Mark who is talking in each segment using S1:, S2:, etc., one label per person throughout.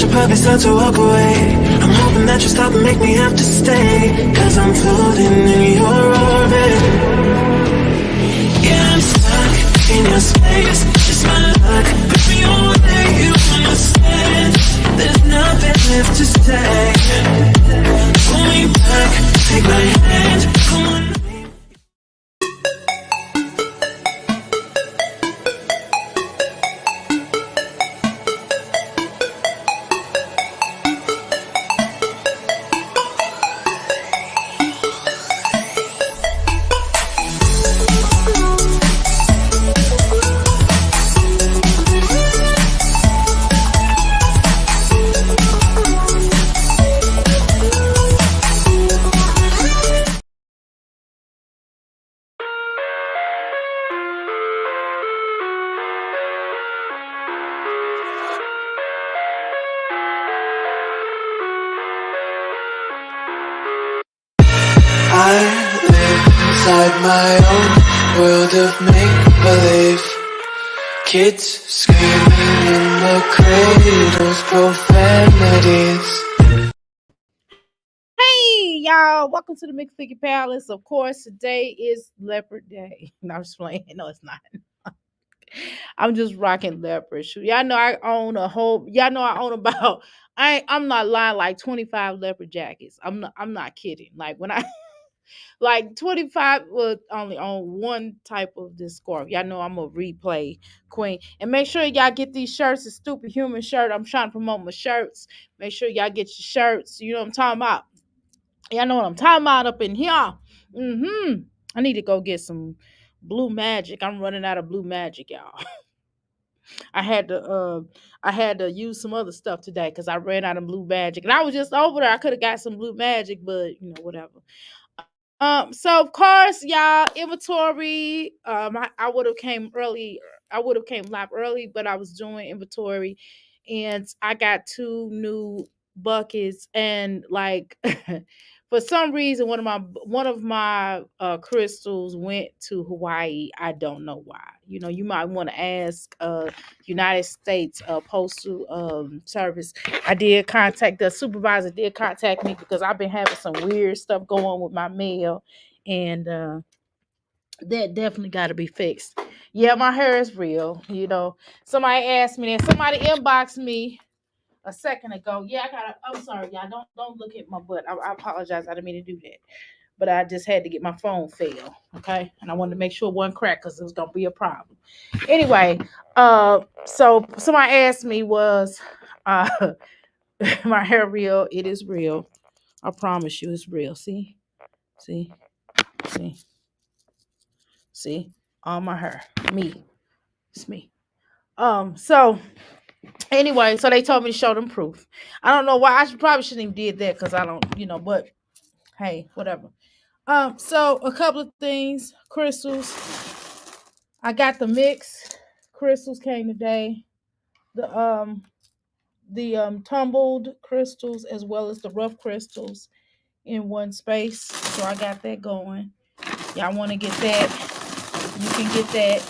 S1: should probably start to walk away. I'm hoping that you stop and make me have to stay, 'cause I'm floating in your orbit. Yeah, I'm stuck in your space. It's my luck. Push me away, you understand. There's nothing left to say. Pull me back, take my hand. Come on.
S2: I live inside my own world of make-believe. Kids screaming in the cradles, profanities.
S3: Hey, y'all. Welcome to the Mixed Figure Palace. Of course, today is Leopard Day. No, I'm just playing. No, it's not. I'm just rocking leopard shoes. Y'all know I own about I'm not lying, like 25 leopard jackets. I'm not kidding. Like when I like 25 would only own one type of this scarf. Y'all know I'm a replay queen. And make sure y'all get these shirts. It's Stupid Human shirt. I'm trying to promote my shirts. Make sure y'all get your shirts. You know what I'm talking about. Y'all know what I'm talking about up in here. I need to go get some blue magic. I'm running out of blue magic, y'all. I had to use some other stuff today because I ran out of blue magic. And I was just over there. I could have got some blue magic, but whatever. So of course, y'all, inventory. I would have came early. I would have came live early, but I was doing inventory, and I got two new buckets. And like, for some reason, one of my crystals went to Hawaii. I don't know why. You might want to ask United States Postal Service. The supervisor did contact me because I've been having some weird stuff going on with my mail, and that definitely got to be fixed. Yeah, my hair is real. Somebody asked me that. Somebody inboxed me a second ago. Yeah, I'm sorry, y'all. Don't look at my butt. I apologize. I didn't mean to do that, but I just had to get my phone fail. Okay, and I wanted to make sure it wasn't cracked because it was gonna be a problem. Anyway, so somebody asked me was my hair real? It is real. I promise you, it's real. See, see, see, see. All my hair, me. It's me. So anyway, so they told me to show them proof. I don't know why. Probably shouldn't even did that because I don't, but hey, whatever. So a couple of things. Crystals. I got the mixed crystals came today. The tumbled crystals as well as the rough crystals in one space. So I got that going. Y'all want to get that? You can get that.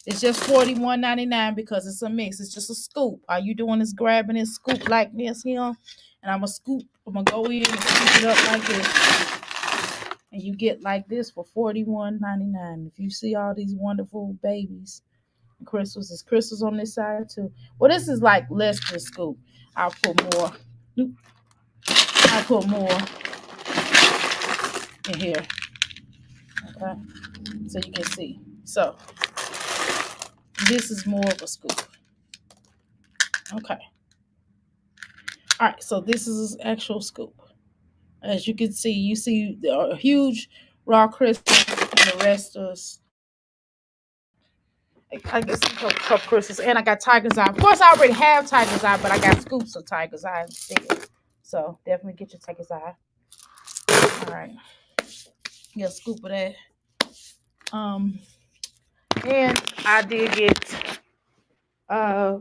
S3: It's just $41.99 because it's a mix. It's just a scoop. All you doing is grabbing this scoop like this here. And I'm going to go in and scoop it up like this. And you get like this for $41.99. If you see all these wonderful babies, crystals, there's crystals on this side too. Well, this is like less than a scoop. I'll put more. I'll put more in here. Okay. So you can see. So this is more of a scoop. Okay. All right. So this is an actual scoop. As you can see, you see the huge raw crystals and the rest is, I guess, cup crystals. And I got tiger's eye. Of course, I already have tiger's eye, but I got scoops of tiger's eye instead. So definitely get your tiger's eye. All right. Get a scoop of that. And I did get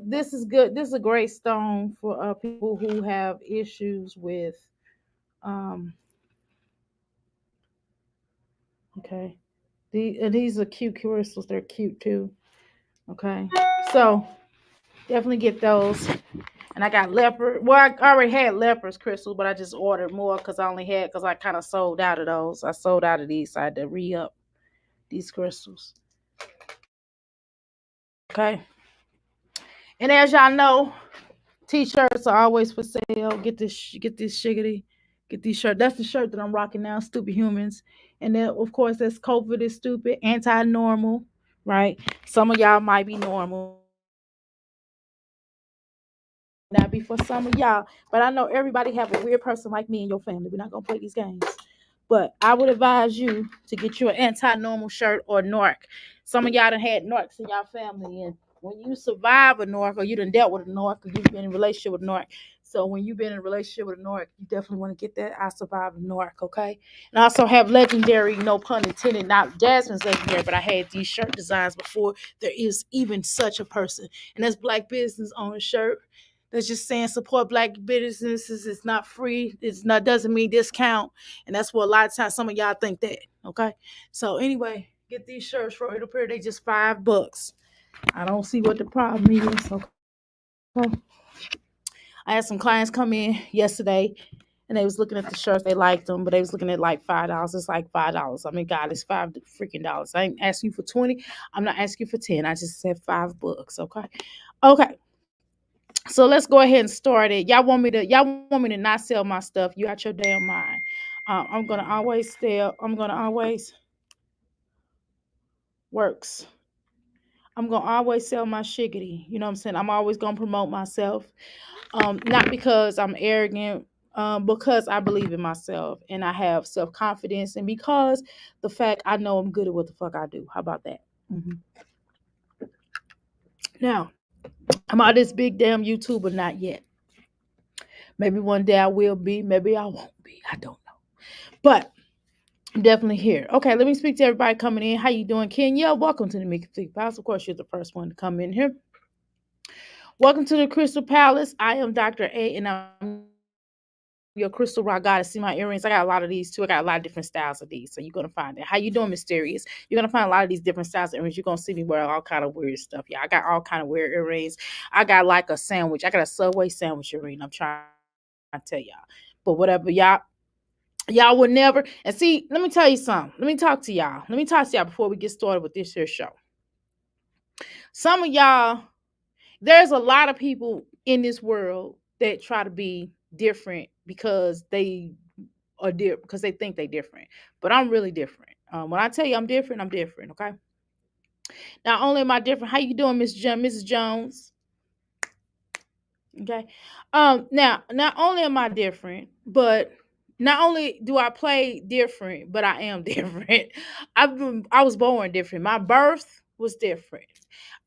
S3: this is good. This is a great stone for people who have issues with okay. These are cute crystals. They're cute too. Okay. So definitely get those. And I got leopard. Well, I already had leopards crystals, but I just ordered more because I only had because I kind of sold out of those. I sold out of these, so I had to re up these crystals. Okay. And as y'all know, t-shirts are always for sale. Get this shiggity, get these shirts. That's the shirt that I'm rocking now. Stupid humans, and then of course that's COVID is stupid, anti-normal, right? Some of y'all might be normal, not be for some of y'all, but I know everybody have a weird person like me in your family. We're not gonna play these games. But I would advise you to get you an anti-normal shirt or narc. Some of y'all done had narcs in y'all family, and when you survive a narc or you done dealt with a narc or you've been in a relationship with a narc. So when you've been in a relationship with a narc, you definitely want to get that I survived a narc, okay? And I also have legendary, no pun intended, not Jasmine's legendary, but I had these shirt designs before there is even such a person. And that's Black Business on a shirt. That's just saying support Black businesses. It's not free. It's not doesn't mean discount. And that's what a lot of times some of y'all think that. Okay. So anyway, get these shirts for it appear they just $5. I don't see what the problem is. Okay. I had some clients come in yesterday and they was looking at the shirts. They liked them, but they was looking at like $5. It's like $5. I mean, God, it's $5 freaking. I ain't asking you for 20. I'm not asking you for 10. I just said $5. Okay. Okay. So let's go ahead and start it. Y'all want me to not sell my stuff. You out your damn mind. I'm gonna always sell. I'm gonna always works. I'm gonna always sell my shiggity. You know what I'm saying? I'm always gonna promote myself. Not because I'm arrogant, because I believe in myself and I have self confidence, and because the fact I know I'm good at what the fuck I do. How about that? hmm Now, I'm out this big damn YouTuber, not yet. Maybe one day I will be. Maybe I won't be. I don't know. But I'm definitely here. Okay, let me speak to everybody coming in. How you doing, Kenya? Welcome to the Mickey Fleet Palace. Of course, you're the first one to come in here. Welcome to the Crystal Palace. I am Dr. A, and I'm your crystal rock goddess. See my earrings? I got a lot of these too. I got a lot of different styles of these. So you're gonna find it. How you doing, Mysterious? You're gonna find a lot of these different styles of earrings. You're gonna see me wear all kind of weird stuff. Yeah, I got all kind of weird earrings. I got like a sandwich. I got a Subway sandwich earring. I'm trying to tell y'all. But whatever, y'all would never. And see, let me tell you something. Let me talk to y'all. Let me talk to y'all before we get started with this here show. Some of y'all, there's a lot of people in this world that try to be different because they are different because they think they're different. But I'm really different. When I tell you I'm different, I'm different. Okay. Not only am I different, how you doing, Mrs. Jones? Okay. Now, not only am I different, but not only do I play different, but I am different. I was born different. My birth was different.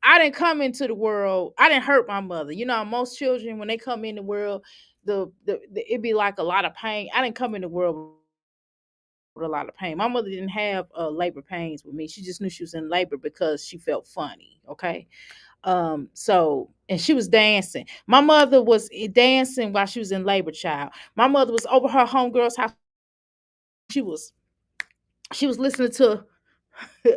S3: I didn't come into the world. I didn't hurt my mother. You know, most children when they come in the world, it'd be like a lot of pain. I didn't come in the world with a lot of pain. My mother didn't have labor pains with me. She just knew she was in labor because she felt funny. Okay. So and she was dancing. My mother was dancing while she was in labor, child. My mother was over her homegirl's house. She was she was listening to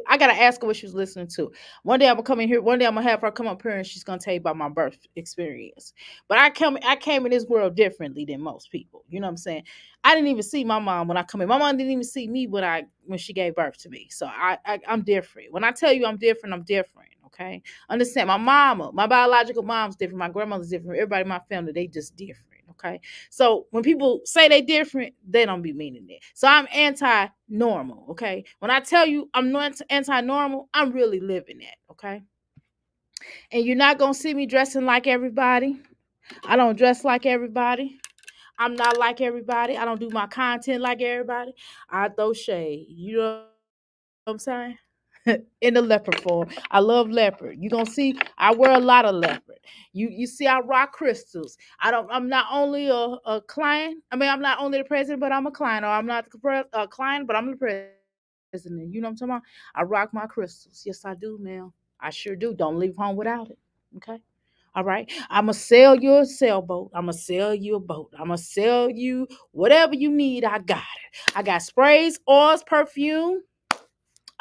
S3: I gotta ask her what she was listening to. One day I'm gonna come in here. One day I'm gonna have her come up here and she's gonna tell you about my birth experience. But I came in this world differently than most people. You know what I'm saying? I didn't even see my mom when I come in. My mom didn't even see me when she gave birth to me. So I'm different. When I tell you I'm different, I'm different. Okay, understand? My mama, my biological mom's different. My grandmother's different. Everybody in my family, they just different. Okay. So when people say they different, they don't be meaning it. So I'm anti-normal. Okay. When I tell you I'm not anti-normal, I'm really living that. Okay. And you're not gonna see me dressing like everybody. I don't dress like everybody. I'm not like everybody. I don't do my content like everybody. I throw shade. You know what I'm saying? In the leopard form. I love leopard. You gonna see I wear a lot of leopard. You see I rock crystals. I'm not only a client. I mean, I'm not only the president, but I'm a client. Or I'm not a client, but I'm the president. You know what I'm talking about? I rock my crystals. Yes, I do, ma'am. I sure do. Don't leave home without it. Okay. All right. I'ma sell you a sailboat. I'ma sell you a boat. I'ma sell you whatever you need. I got it. I got sprays, oils, perfume.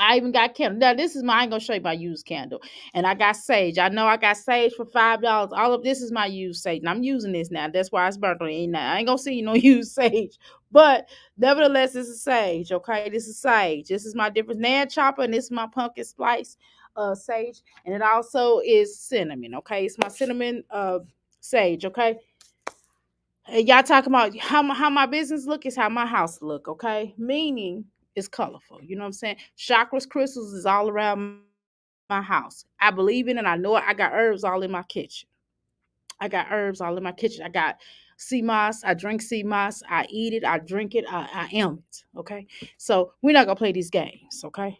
S3: I even got candle. Now this is my. I ain't gonna show you my used candle, and I got sage. I know I got sage for $5. All of this is my used sage, and I'm using this now. That's why it's burnt on. Ain't I ain't gonna see you no used sage, but nevertheless, this is sage. Okay, this is sage. This is my different nan chopper, and this is my pumpkin spice sage, and it also is cinnamon. Okay, it's my cinnamon sage. Okay, and y'all talking about how my business look is how my house look, okay? Meaning it's colorful. You know what I'm saying? Chakras, crystals is all around my house. I believe in it. I know it. I got herbs all in my kitchen. I got herbs all in my kitchen. I got sea moss. I drink sea moss. I eat it. I drink it. I am it. Okay. So we're not gonna play these games. Okay.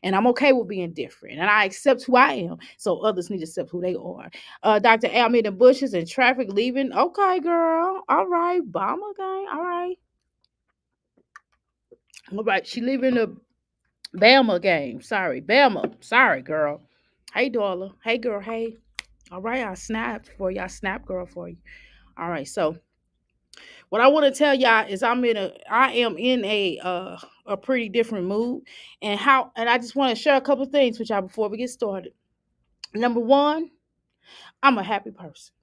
S3: And I'm okay with being different. And I accept who I am. So others need to accept who they are. Dr. Almy in the bushes and traffic leaving. Okay, girl. All right. Bomber gang. All right. All right. She leaving the Bama game. Sorry. Bama. Sorry, girl. Hey, Darla. Hey, girl. Hey. All right. I snapped for you. I snap girl for you. All right. So what I want to tell y'all is I am in a pretty different mood. And I just want to share a couple of things with y'all before we get started. Number one, I'm a happy person.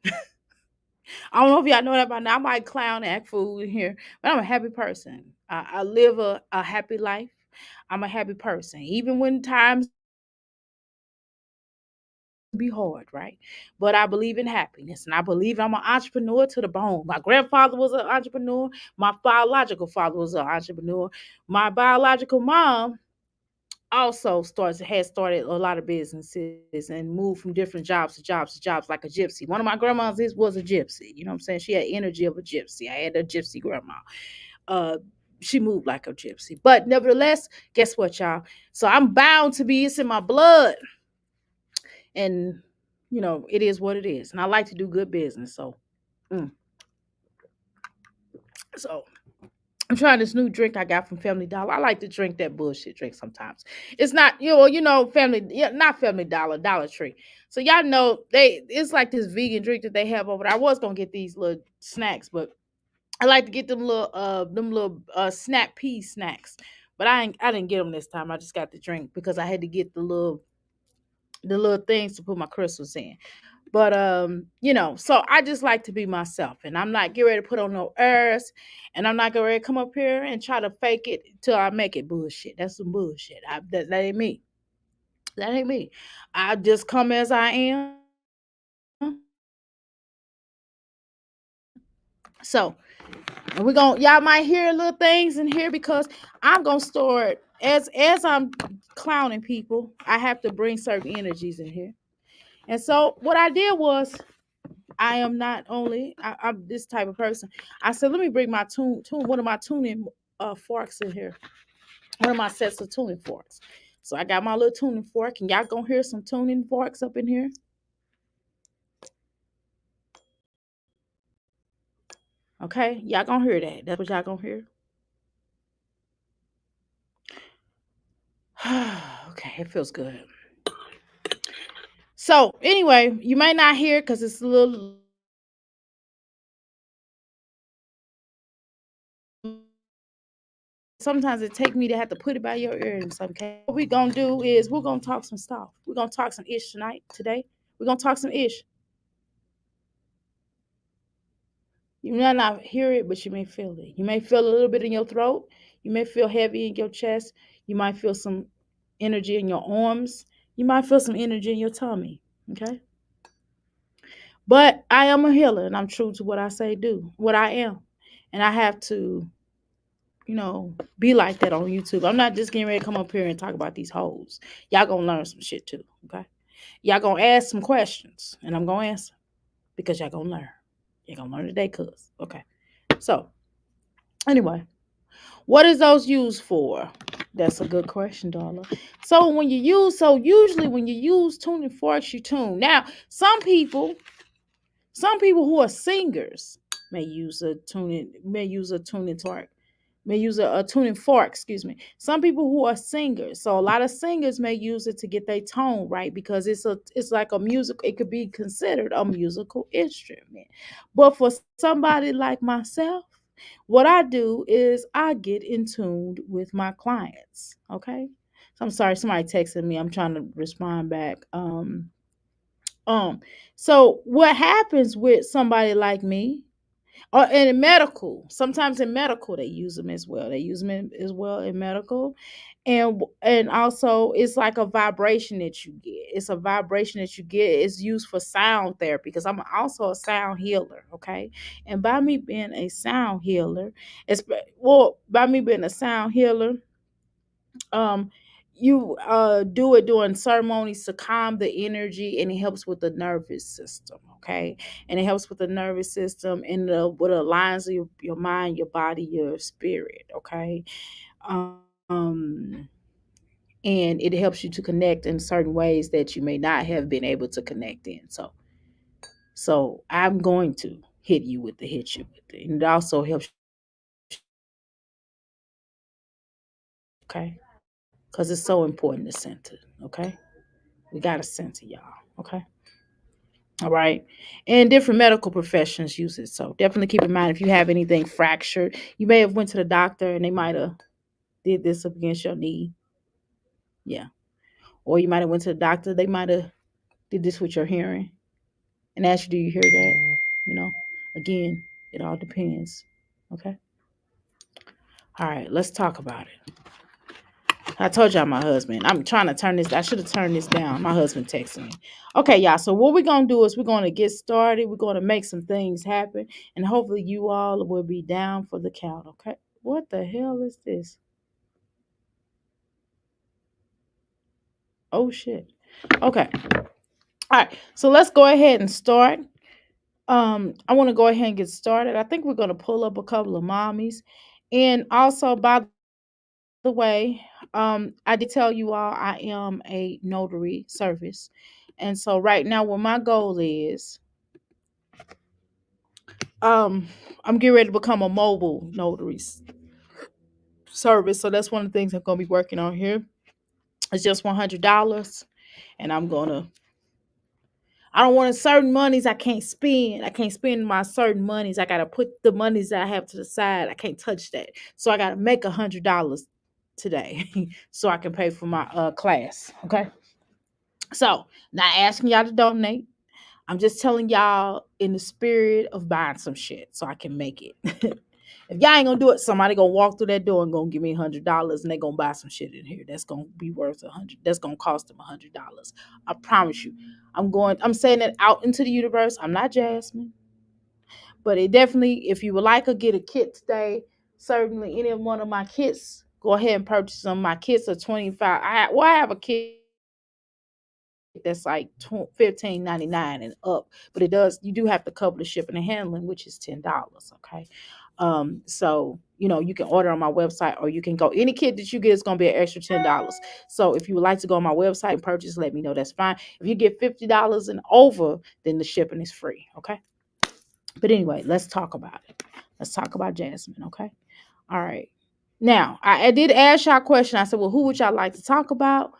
S3: I don't know if y'all know that by now. I might clown and act fool in here, but I'm a happy person. I live a happy life. I'm a happy person. Even when times be hard, right? But I believe in happiness and I believe I'm an entrepreneur to the bone. My grandfather was an entrepreneur. My biological father was an entrepreneur. My biological mom also had started a lot of businesses and moved from different jobs to jobs to jobs like a gypsy. One of my grandmas was a gypsy. You know what I'm saying? She had energy of a gypsy. I had a gypsy grandma. Uh, she moved like a gypsy. But nevertheless, guess what, y'all? So I'm bound to be. It's in my blood, and it is what it is. And I like to do good business. Mm. So I'm trying this new drink I got from Family Dollar. I like to drink that bullshit drink sometimes. It's not, Family, yeah, not Family Dollar, Dollar Tree. So y'all know it's like this vegan drink that they have over there. I was gonna get these little snacks, but I like to get them little snap pea snacks. But I didn't get them this time. I just got the drink because I had to get the little things to put my crystals in. But so I just like to be myself, and I'm not getting ready to put on no airs, and I'm not getting ready to come up here and try to fake it till I make it bullshit. That's some bullshit. That ain't me. That ain't me. I just come as I am. So we're gonna y'all might hear little things in here because I'm gonna store it as I'm clowning people. I have to bring certain energies in here, and so what I did was I am not only I'm this type of person. I said, let me bring my tune one of my tuning forks in here. One of my sets of tuning forks. So I got my little tuning fork, and y'all gonna hear some tuning forks up in here. Okay, y'all gonna hear that. That's what y'all gonna hear. Okay, it feels good. So anyway, you may not hear it because it's a little. Sometimes it take me to have to put it by your ear in some case. What we're gonna do is we're gonna talk some stuff. We're gonna talk some ish today. We're gonna talk some ish. You may not hear it, but you may feel it. You may feel a little bit in your throat. You may feel heavy in your chest. You might feel some energy in your arms. You might feel some energy in your tummy. Okay. But I am a healer and I'm true to what I say do, what I am. And I have to, be like that on YouTube. I'm not just getting ready to come up here and talk about these hoes. Y'all gonna learn some shit too. Okay. Y'all gonna ask some questions and I'm gonna answer because y'all gonna learn. You're gonna learn today, cuz. Okay. So anyway, what is those used for? That's a good question, darling. Usually when you use tuning forks, you tune. Now, some people who are singers may use a tuning fork, excuse me. Some people who are singers, so a lot of singers may use it to get their tone right because it's like a music. It could be considered a musical instrument. But for somebody like myself, What I do is I get in tune with my clients. Okay. So I'm sorry, somebody texted me. I'm trying to respond back. Um, so what happens with somebody like me, or in medical, sometimes in medical they use them as well. They use them as well in medical, and also it's like a vibration that you get. It's a vibration that you get. It's used for sound therapy because I'm also a sound healer. Okay, and by me being a sound healer, it's well by me being a sound healer, um you do it during ceremonies to calm the energy, and it helps with the nervous system. Okay, and it helps with the nervous system and what aligns your mind, your body, your spirit. Okay, um and it helps you to connect in certain ways that you may not have been able to connect in. So I'm going to hit you with it, and it also helps you to connect in certain ways that you may not have been able to connect in. Okay, because it's so important to center. Okay, we got to center, y'all. Okay, all right. And different medical professions use it, so definitely keep in mind if you have anything fractured, you may have went to the doctor and they might have did this up against your knee. Yeah, or you might have went to the doctor, they might have did this with your hearing and asked you, do you hear that? You know, again, it all depends. Okay. All right, let's talk about it. I told y'all my husband. I'm trying to turn this. I should have turned this down. My husband texted me. Okay, y'all. So what we're gonna do is we're gonna get started. We're gonna make some things happen, and hopefully you all will be down for the count. Okay. What the hell is this? Oh shit. Okay. All right. So let's go ahead and start. I want to go ahead and get started. I think we're gonna pull up a couple of mommies, and also by the way, I did tell you all I am a notary service. And so right now what my goal is, um, I'm getting ready to become a mobile notary service. So that's one of the things I'm gonna be working on here. It's just $100. And I don't want certain monies I can't spend. I can't spend my certain monies. I gotta put the monies that I have to the side. I can't touch that. So I gotta make $100 today so I can pay for my class. Okay. So, not asking y'all to donate. I'm just telling y'all in the spirit of buying some shit so I can make it. If y'all ain't gonna do it, somebody gonna walk through that door and gonna give me $100 and they gonna buy some shit in here. That's gonna be worth 100. That's gonna cost them $100. I promise you. I'm saying it out into the universe. I'm not Jasmine. But it definitely, if you would like to get a kit today, certainly any one of my kits, go ahead and purchase them. My kits are 25. I have a kit that's like 15.99 and up, but you do have to cover the shipping and handling, which is $10. Okay. So you can order on my website, or you can go any kit that you get is going to be an extra $10. So if you would like to go on my website and purchase, let me know. That's fine. If you get $50 and over, then the shipping is free. Okay. But anyway, let's talk about it. Let's talk about Jasmine. Okay. All right. Now, I did ask y'all a question. I said, well, who would y'all like to talk about?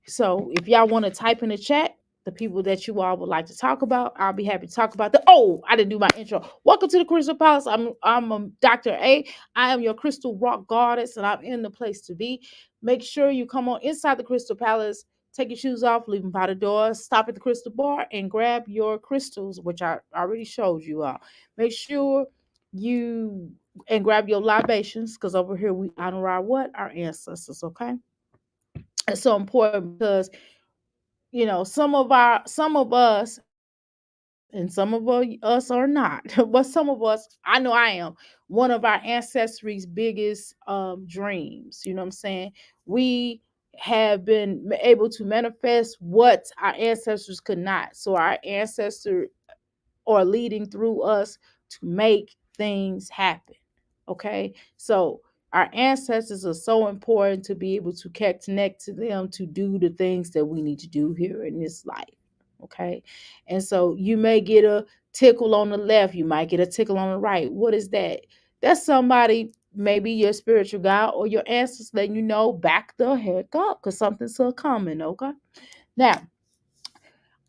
S3: So if y'all want to type in the chat the people that you all would like to talk about, I'll be happy to talk about the. Oh, I didn't do my intro. Welcome to the Crystal Palace. I'm Dr. A. I am your crystal rock goddess, and I'm in the place to be. Make sure you come on inside the Crystal Palace. Take your shoes off, leave them by the door. Stop at the crystal bar and grab your crystals, which I already showed you all. Make sure you and grab your libations, because over here we honor our ancestors. Okay, it's so important because some of us and some of us are not but some of us, I know I am, one of our ancestry's biggest dreams, you know what I'm saying, we have been able to manifest what our ancestors could not. So our ancestors are leading through us to make things happen. Okay. So our ancestors are so important to be able to connect to them to do the things that we need to do here in this life. Okay. And so you may get a tickle on the left, you might get a tickle on the right. What is that? That's somebody, maybe your spiritual guide or your ancestors letting you know, back the heck up because something's still coming. Okay. Now,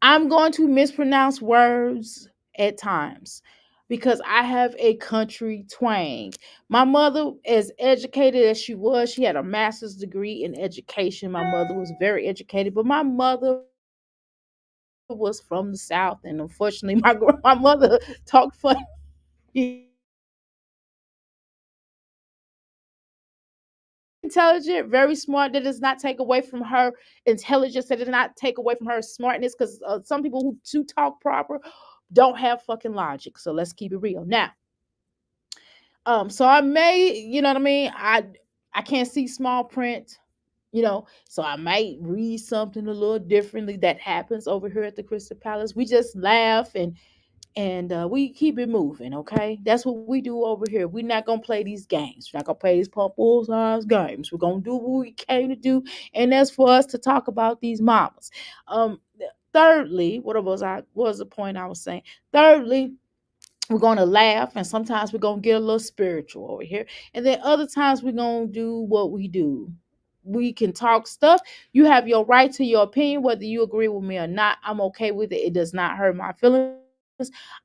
S3: I'm going to mispronounce words at times. because I have a country twang. My mother, as educated as she was, she had a master's degree in education. My mother was very educated, but my mother was from the South, and unfortunately, my mother talked funny. Intelligent, very smart. That does not take away from her intelligence. That does not take away from her smartness. Because some people who do talk proper don't have fucking logic. So let's keep it real. Now, so I may, you know what I mean. I can't see small print, so I might read something a little differently that happens over here at the Crystal Palace. We just laugh and we keep it moving. Okay, that's what we do over here. We're not gonna play these games. We're not gonna play these purple size games. We're gonna do what we came to do, and that's for us to talk about these mamas. Thirdly, what was the point I was saying? Thirdly, we're going to laugh, and sometimes we're going to get a little spiritual over here, and then other times we're going to do what we do. We can talk stuff. You have your right to your opinion, whether you agree with me or not. I'm okay with it. It does not hurt my feelings.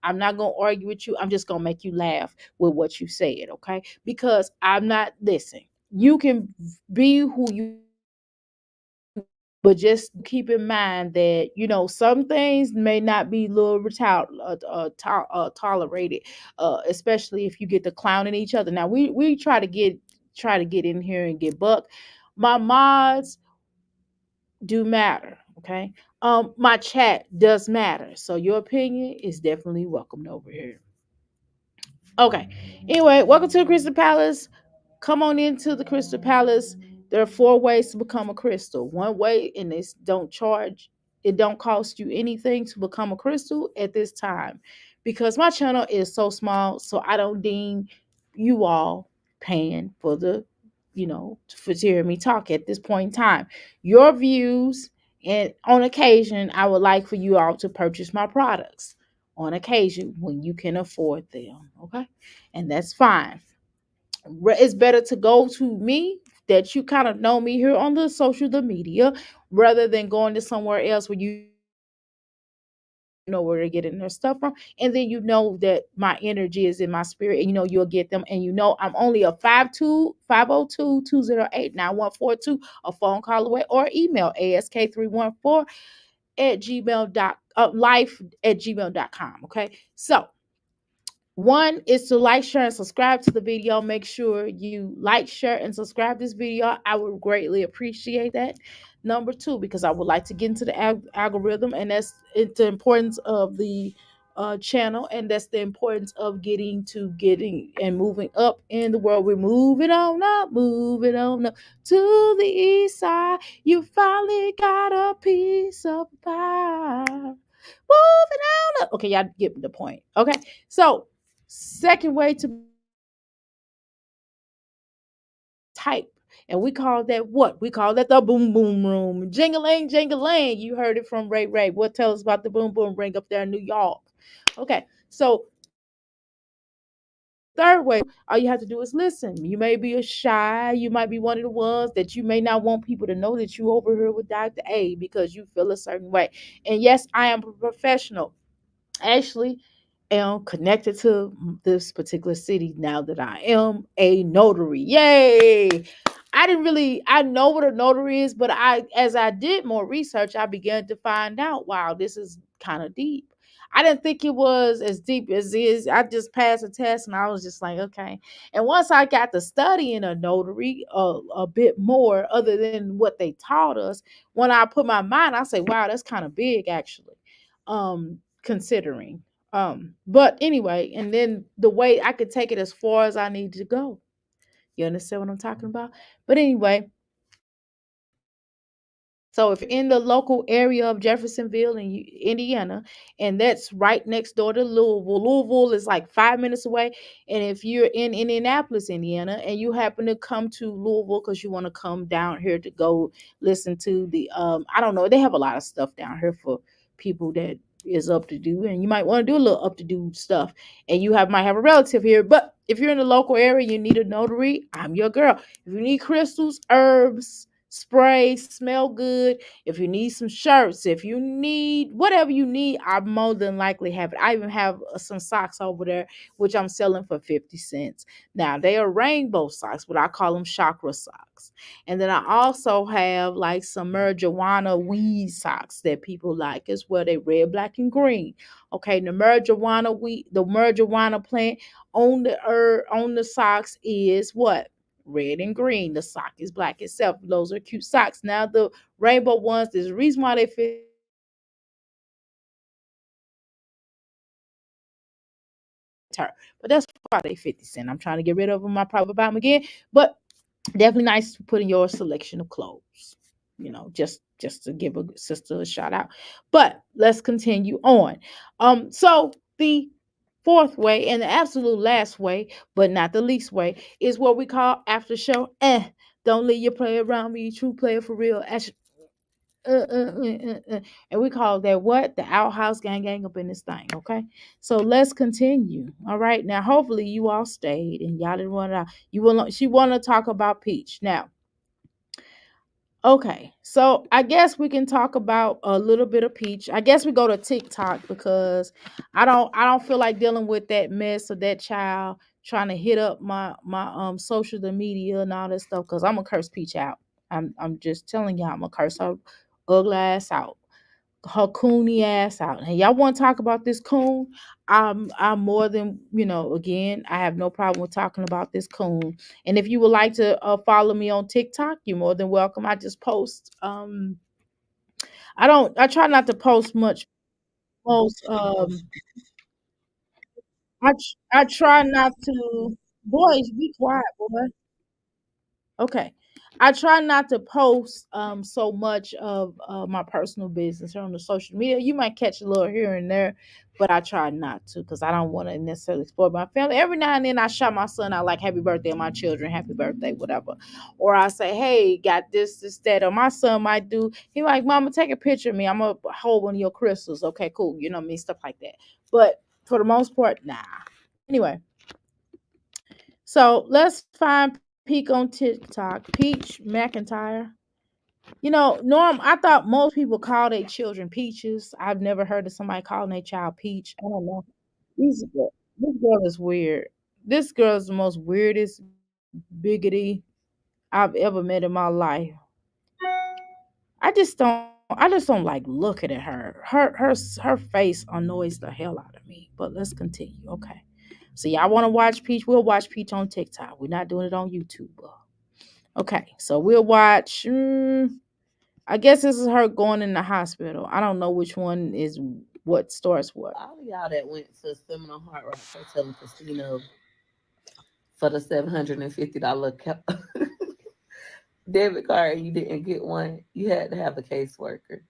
S3: I'm not going to argue with you. I'm just going to make you laugh with what you said, okay? Because I'm not, listen, you can be who you, but just keep in mind that some things may not be little tolerated, especially if you get to clowning each other. Now we try to get in here and get buck. My mods do matter, okay? My chat does matter, so your opinion is definitely welcomed over here. Okay. Anyway, welcome to the Crystal Palace. Come on into the Crystal Palace. There are 4 ways to become a crystal. One way, and this don't charge, it don't cost you anything to become a crystal at this time, because my channel is so small, so I don't deem you all paying for for hearing me talk at this point in time. Your views, and on occasion, I would like for you all to purchase my products on occasion when you can afford them. Okay. And that's fine. It's better to go to me that you kind of know me here on the social the media rather than going to somewhere else where you know where they're getting their stuff from, and then you know that my energy is in my spirit, and you'll get them, and I'm only a 502-208-9142, a phone call away, or email ask314 at gmail dot life at gmail.com. Okay, so one is to like, share, and subscribe to the video. Make sure you like, share, and subscribe this video. I would greatly appreciate that. Number two, because I would like to get into the algorithm, and it's the importance of the channel, and that's the importance of getting and moving up in the world. We're moving on up to the east side. You finally got a piece of pie. Moving on up. Okay, y'all get the point. Okay, so second way to type, and we call that what? We call that the boom boom room. Jingling, jingling. You heard it from Ray Ray. What tell us about the boom boom ring up there in New York? Okay, so third way, all you have to do is listen. You may be a shy, you might be one of the ones that you may not want people to know that you over here with Dr. A because you feel a certain way. And yes, I am a professional. Actually, am connected to this particular city now that I am a notary. Yay! I know what a notary is, but as I did more research, I began to find out, wow, this is kind of deep. I didn't think it was as deep as it is. I just passed a test and I was just like, okay. And once I got to studying a notary a bit more, other than what they taught us, when I put my mind, I say, wow, that's kind of big actually. Considering. But anyway, and then the way I could take it as far as I need to go. You understand what I'm talking about? But anyway, so if you're in the local area of Jeffersonville in Indiana, and that's right next door to Louisville is like 5 minutes away. And if you're in Indianapolis, Indiana, and you happen to come to Louisville because you want to come down here to go listen to the I don't know, they have a lot of stuff down here for people that is up to do, and you might want to do a little up to do stuff, and might have a relative here. But if you're in the local area, you need a notary, I'm your girl. If you need crystals, herbs, spray, smell good. If you need some shirts, if you need whatever you need, I more than likely have it. I even have some socks over there, which I'm selling for 50 cents. Now, they are rainbow socks, but I call them chakra socks. And then I also have like some marijuana weed socks that people like as well. They red, black, and green. Okay, the marijuana plant on the on the socks is what? Red and green. The sock is black itself. Those are cute socks. Now the rainbow ones, there's a reason why they fit her, but that's why they 50 cents. I'm trying to get rid of them. My probably about them again, but definitely nice to put in your selection of clothes. You know, just to give a sister a shout out. But let's continue on. So the fourth way and the absolute last way, but not the least way, is what we call after show. Don't leave your player around me, true player for real. And we call that what? The outhouse gang up in this thing, okay? So let's continue. All right. Now hopefully you all stayed and y'all didn't want to she wanna talk about Peach. Now, okay. So I guess we can talk about a little bit of Peach. I guess we go to TikTok because I don't feel like dealing with that mess of that child trying to hit up my social media and all that stuff because I'm gonna curse Peach out. I'm just telling y'all I'm gonna curse her ugly ass out, her coony ass out. And y'all want to talk about this coon? I'm more than again. I have no problem with talking about this coon. And if you would like to follow me on TikTok, you're more than welcome. I just post. I don't. I try not to post much. Most. I try not to. Boys, be quiet, boy. Okay. I try not to post so much of my personal business on the social media. You might catch a little here and there, but I try not to because I don't want to necessarily exploit my family. Every now and then I shout my son out like happy birthday, my children, happy birthday, whatever. Or I say, hey, got this, that, or my son might do. He like, Mama, take a picture of me. I'm gonna hold one of your crystals. Okay, cool. You know what I mean? Stuff like that. But for the most part, nah. Anyway, so let's find Peak on TikTok. Peach McIntyre. Norm, I thought most people call their children peaches. I've never heard of somebody calling their child peach. I don't know. This girl is weird. This girl is the most weirdest biggity I've ever met in my life. I just don't like looking at her. Her face annoys the hell out of me. But let's continue. Okay. So y'all want to watch Peach? We'll watch Peach on TikTok. We're not doing it on YouTube. Okay, so we'll watch. I guess this is her going in the hospital. I don't know which one is what starts what.
S4: All of y'all that went to Seminole Hard Rock Hotel and Casino for the $750 debit card and you didn't get one, you had to have a caseworker.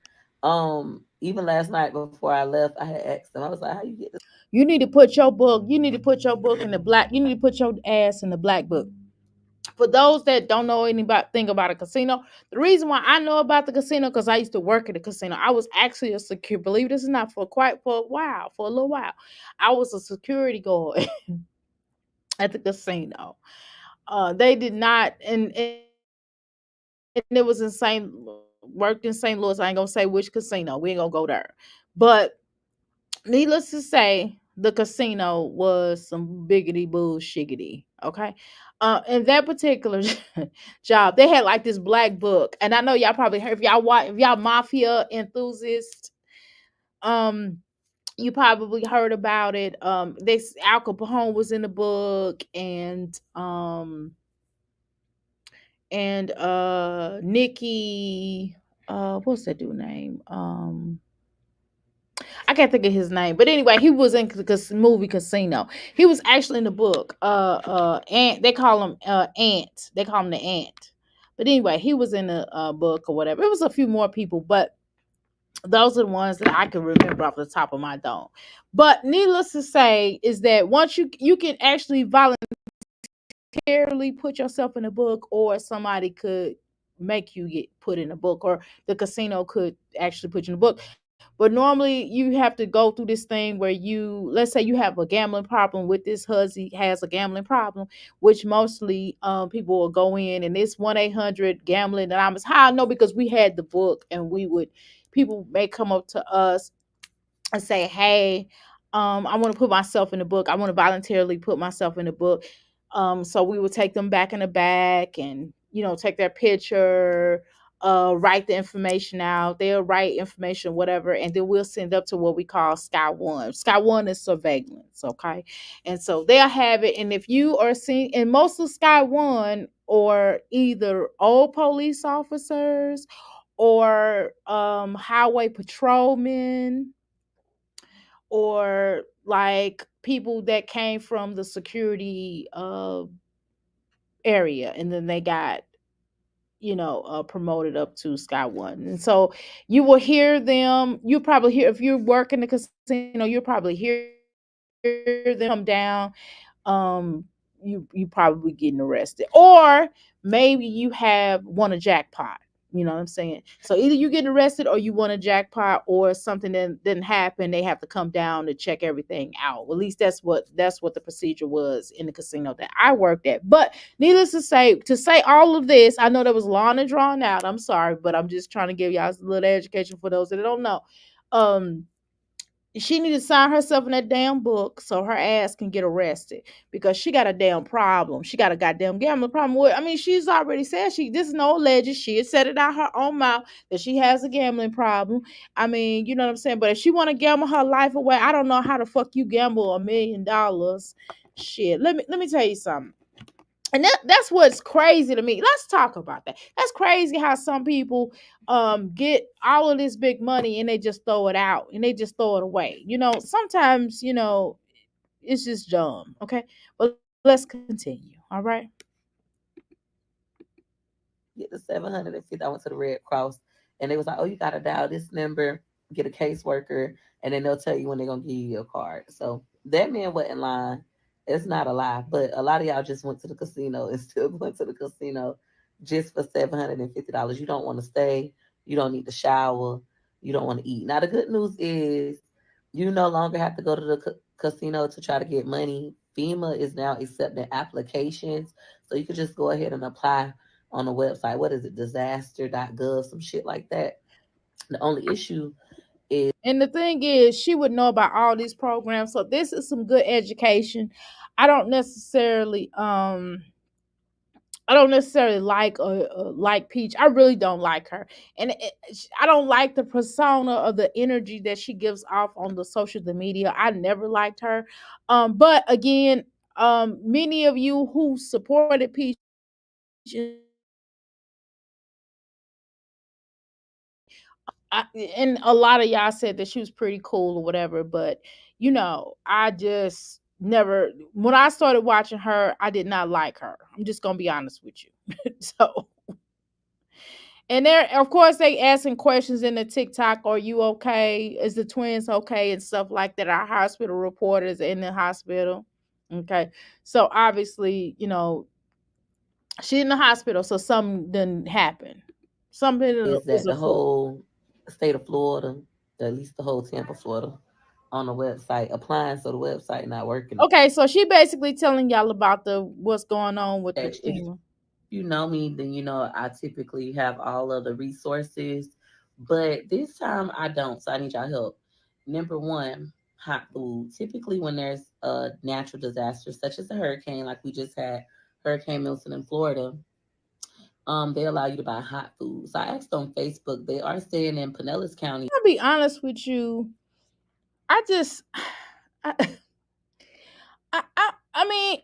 S4: Even last night before I left, I had asked them. I was like, "How you get this?"
S3: You need to put your book. You need to put your book in the black. You need to put your ass in the black book. For those that don't know anything about a casino, the reason why I know about the casino because I used to work at a casino. I was actually a security. Believe this or not, for a while, for a little while, I was a security guard at the casino. They did not, and it was in St. Worked in St. Louis. I ain't gonna say which casino. We ain't gonna go there, but needless to say, the casino was some biggity bullshiggity. Okay. In that particular job, they had like this black book. And I know y'all probably heard if y'all mafia enthusiasts, um, you probably heard about it. This Al Capone was in the book and Nikki what's that dude name? I can't think of his name, but anyway, he was in the movie Casino. He was actually in the book. Ant. They call him Ant. They call him the Ant. But anyway, he was in the book or whatever. It was a few more people, but those are the ones that I can remember off the top of my dome. But needless to say, is that once you can actually voluntarily put yourself in a book, or somebody could make you get put in a book, or the casino could actually put you in a book. But normally you have to go through this thing where you, let's say you have a gambling problem with this husband has a gambling problem, which mostly people will go in and it's 1-800 gambling anonymous. How I know, because we had the book and we would, people may come up to us and say, "Hey, I want to put myself in the book. I want to voluntarily put myself in the book." So we would take them back in the back and take their picture, write the information out. They'll write information, whatever, and then we'll send up to what we call Sky One. Sky One is surveillance, okay? And so they'll have it. And if you are seeing, and most of Sky One or either old police officers or highway patrolmen or like people that came from the security area and then they got promoted up to Sky One. And so you will hear them, you probably hear, if you work in the casino, you'll probably hear them come down. You probably getting arrested, or maybe you have won a jackpot. You know what I'm saying? So either you getting arrested or you won a jackpot, or something that didn't happen. They have to come down to check everything out. At least that's what the procedure was in the casino that I worked at. But needless to say all of this, I know that was long and drawn out. I'm sorry, but I'm just trying to give y'all a little education for those that don't know. Um, she need to sign herself in that damn book so her ass can get arrested, because she got a damn problem. She got a goddamn gambling problem. I mean, she's already said, this is no alleged. She had said it out her own mouth that she has a gambling problem. I mean, you know what I'm saying? But if she want to gamble her life away, I don't know how the fuck you gamble $1 million. Shit. Let me tell you something. And that's what's crazy to me. Let's talk about that. That's crazy how some people get all of this big money and they just throw it out and they just throw it away. Sometimes, it's just dumb. Okay. But let's continue. All right.
S4: Get the 750. I went to the Red Cross and they was like, "Oh, you gotta dial this number, get a caseworker, and then they'll tell you when they're gonna give you your card." So that man wasn't lying. It's not a lie, but a lot of y'all just went to the casino and still went to the casino just for $750. You don't want to stay. You don't need to shower. You don't want to eat. Now the good news is you no longer have to go to the casino to try to get money. FEMA is now accepting applications, so you could just go ahead and apply on the website. What is it? Disaster.gov, some shit like that. The only issue is
S3: And the thing is, she would know about all these programs. So this is some good education. I don't necessarily like Peach. I really don't like her, and I don't like the persona of the energy that she gives off on the social media. I never liked her, but again, many of you who supported Peach and a lot of y'all said that she was pretty cool or whatever, but I just never, when I started watching her, I did not like her. I'm just gonna be honest with you. So, and they're, of course, they asking questions in the TikTok, "Are you okay? Is the twins okay?" and stuff like that. Our hospital reporters in the hospital. Okay. So obviously, she in the hospital, so something didn't happen. Something
S4: is
S3: is
S4: that the
S3: afoot.
S4: whole state of Florida, at least the whole Tampa, Florida, on the website applying, so the website not working.
S3: Okay, so she basically telling y'all about the what's going on with the
S4: If
S3: FEMA.
S4: you know me, then you know I typically have all of the resources, but this time I don't. So I need y'all help. Number one, hot food. Typically, when there's a natural disaster such as a hurricane, like we just had Hurricane Milton in Florida, they allow you to buy hot food. So I asked on Facebook. They are staying in Pinellas County.
S3: I'll be honest with you. I just, I, I mean,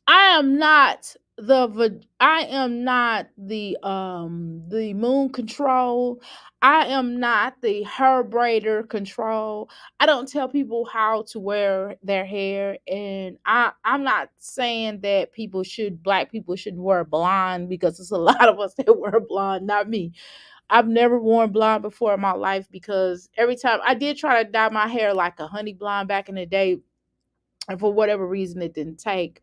S3: I am not the moon control. I am not the hair braider control. I don't tell people how to wear their hair, and I'm not saying that black people shouldn't wear blonde, because there's a lot of us that wear blonde, not me. I've never worn blonde before in my life, because every time I did try to dye my hair like a honey blonde back in the day, and for whatever reason it didn't take,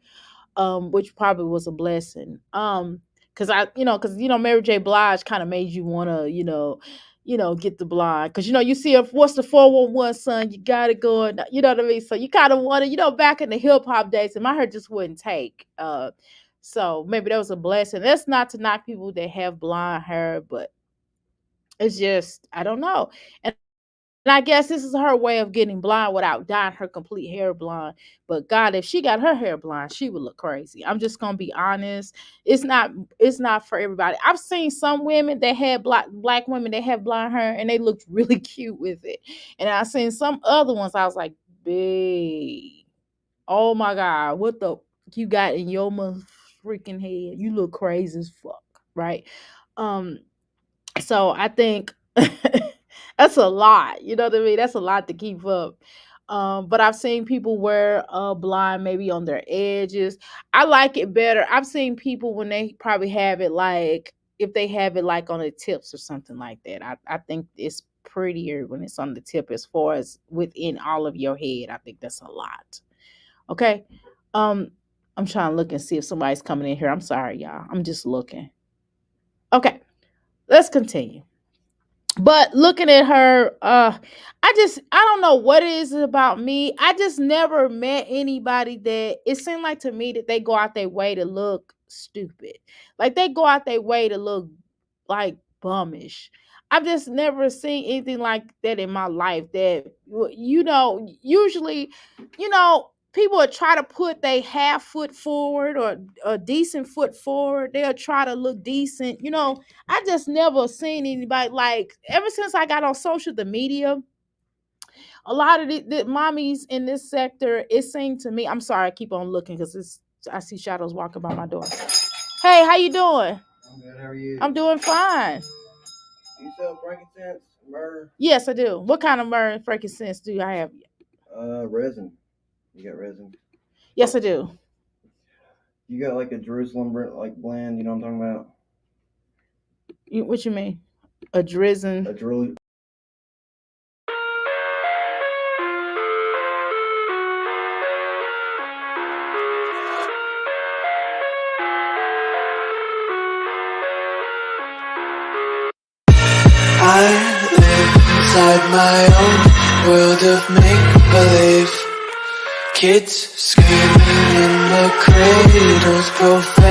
S3: which probably was a blessing. Because Mary J. Blige kind of made you want to, get the blind. Because, you see, if what's the 411 son, you got to go. And, you know what I mean? So you kind of want to, back in the hip hop days, and my hair just wouldn't take. So maybe that was a blessing. That's not to knock people that have blonde hair, but it's just, I don't know. And I guess this is her way of getting blonde without dyeing her complete hair blonde. But God, if she got her hair blonde, she would look crazy. I'm just gonna be honest. It's not for everybody. I've seen some women that had black women that have blonde hair and they looked really cute with it. And I've seen some other ones, I was like, babe, oh my God, what the you got in your freaking head? You look crazy as fuck, right? Um, so I think that's a lot. You know what I mean? That's a lot to keep up. But I've seen people wear blind maybe on their edges. I like it better. I've seen people when they probably have it like if they have it like on the tips or something like that. I think it's prettier when it's on the tip as far as within all of your head. I think that's a lot. Okay. Um, I'm trying to look and see if somebody's coming in here. I'm sorry, y'all. I'm just looking. Okay, let's continue. But looking at her, I don't know what it is about me. I just never met anybody that it seemed like to me that they go out their way to look stupid. Like they go out their way to look like bummish. I've just never seen anything like that in my life that usually, people will try to put their half foot forward or a decent foot forward. They'll try to look decent. I just never seen anybody like ever since I got on the media. A lot of the mommies in this sector, it seemed to me. I'm sorry, I keep on looking because I see shadows walking by my door. Hey, how you doing?
S5: I'm good. How are you?
S3: I'm doing fine.
S5: You sell frankincense, myrrh?
S3: Yes, I do. What kind of myrrh and frankincense do I have?
S5: Resin. You got resin?
S3: Yes, I do.
S5: You got like a Jerusalem blend. You know what I'm talking about?
S3: What you mean? A drizzin?
S5: A Jerusalem.
S2: I live inside my own world of make-believe. Kids screaming in the cradles, profane.